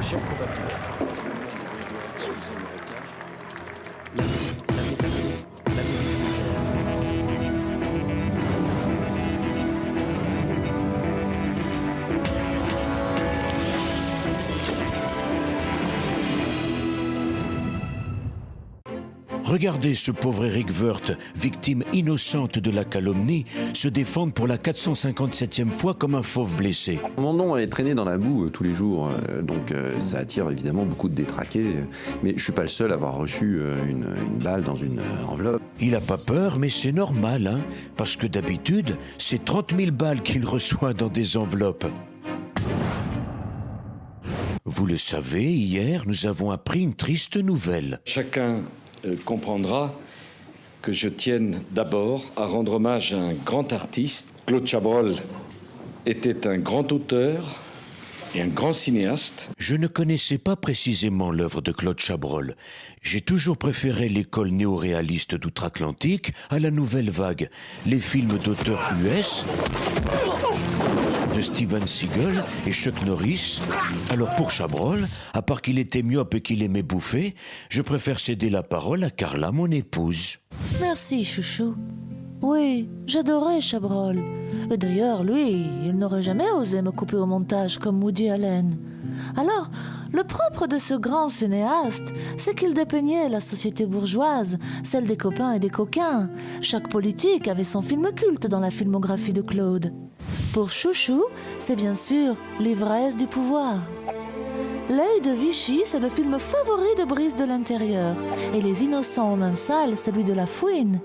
Cher probateur, je vous demande de excuser mon retard. Regardez ce pauvre Eric Woerth, victime innocente de la calomnie, se défendre pour la 457e fois comme un fauve blessé. Mon nom est traîné dans la boue tous les jours, donc ça attire évidemment beaucoup de détraqués. Mais je suis pas le seul à avoir reçu une balle dans une enveloppe. Il a pas peur, mais c'est normal, hein, parce que d'habitude, c'est 30 000 balles qu'il reçoit dans des enveloppes. Vous le savez, hier, nous avons appris une triste nouvelle. Chacun comprendra que je tienne d'abord à rendre hommage à un grand artiste. Claude Chabrol était un grand auteur et un grand cinéaste. Je ne connaissais pas précisément l'œuvre de Claude Chabrol. J'ai toujours préféré l'école néo-réaliste d'outre-Atlantique à la nouvelle vague, les films d'auteurs US, de Steven Seagal et Chuck Norris. Alors pour Chabrol, à part qu'il était myope et qu'il aimait bouffer, je préfère céder la parole à Carla, mon épouse. Merci, chouchou. Oui, j'adorais Chabrol. Et d'ailleurs, lui, il n'aurait jamais osé me couper au montage comme Woody Allen. Alors, le propre de ce grand cinéaste, c'est qu'il dépeignait la société bourgeoise, celle des copains et des coquins. Chaque politique avait son film culte dans la filmographie de Claude. Pour Chouchou, c'est bien sûr l'ivresse du pouvoir. L'œil de Vichy, c'est le film favori de Brice de l'Intérieur. Et Les Innocents aux mains sales, celui de La Fouine.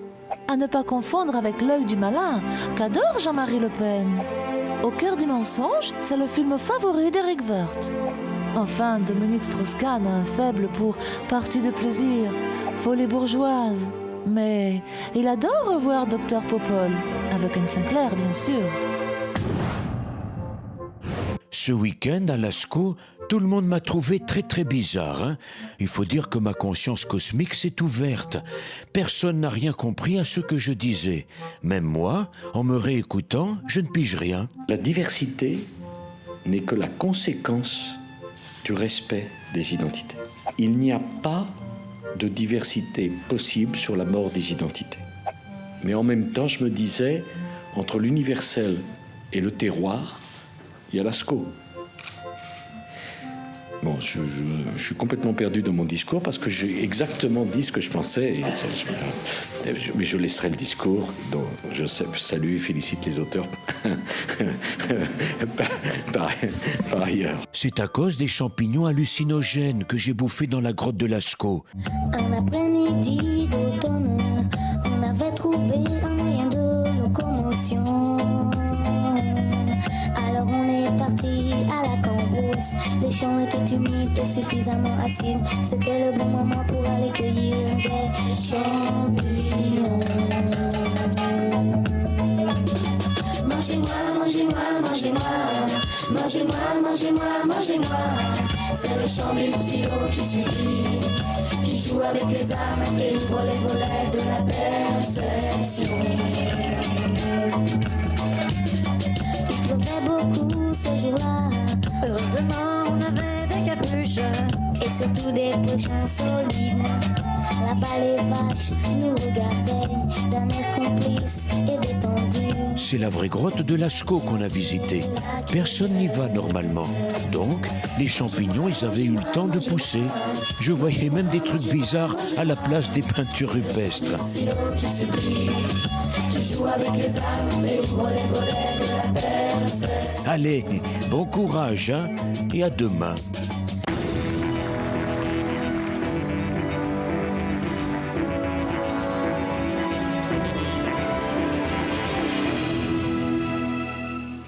À ne pas confondre avec L'œil du malin, qu'adore Jean-Marie Le Pen. Au cœur du mensonge, c'est le film favori d'Eric Woerth. Enfin, Dominique Strauss-Kahn a un faible pour Partie de plaisir, Folie bourgeoise. Mais il adore revoir Dr Popol, avec Anne Sinclair bien sûr. Ce week-end, à Lascaux, tout le monde m'a trouvé très bizarre. Hein. Il faut dire que ma conscience cosmique s'est ouverte. Personne n'a rien compris à ce que je disais. Même moi, en me réécoutant, je ne pige rien. La diversité n'est que la conséquence du respect des identités. Il n'y a pas de diversité possible sur la mort des identités. Mais en même temps, je me disais, entre l'universel et le terroir, il y a Lascaux. Bon, je suis complètement perdu dans mon discours parce que j'ai exactement dit ce que je pensais. Mais je laisserai le discours dont je salue et félicite les auteurs par ailleurs. C'est à cause des champignons hallucinogènes que j'ai bouffés dans la grotte de Lascaux. Un après-midi d'automne, on avait trouvé un moyen de locomotion. Alors on est parti à la cambrousse. Les champs étaient humides et suffisamment acides. C'était le bon moment pour aller cueillir des champignons. Mangez-moi, mangez-moi, mangez-moi. Mangez-moi, mangez-moi, mangez-moi. C'est le chant du silo qui suffit, qui joue avec les âmes et ouvre les volets de la perception. Il pleuvait beaucoup ce jour-là. Heureusement, on avait des capuches et surtout des pochons solides. Là-bas, les vaches nous regardaient d'un air complice et détendu. C'est la vraie grotte de Lascaux qu'on a visitée. Personne n'y va normalement. Donc, les champignons, ils avaient eu le temps de pousser. Je voyais même des trucs bizarres à la place des peintures rupestres. Allez, bon courage, hein, et à demain.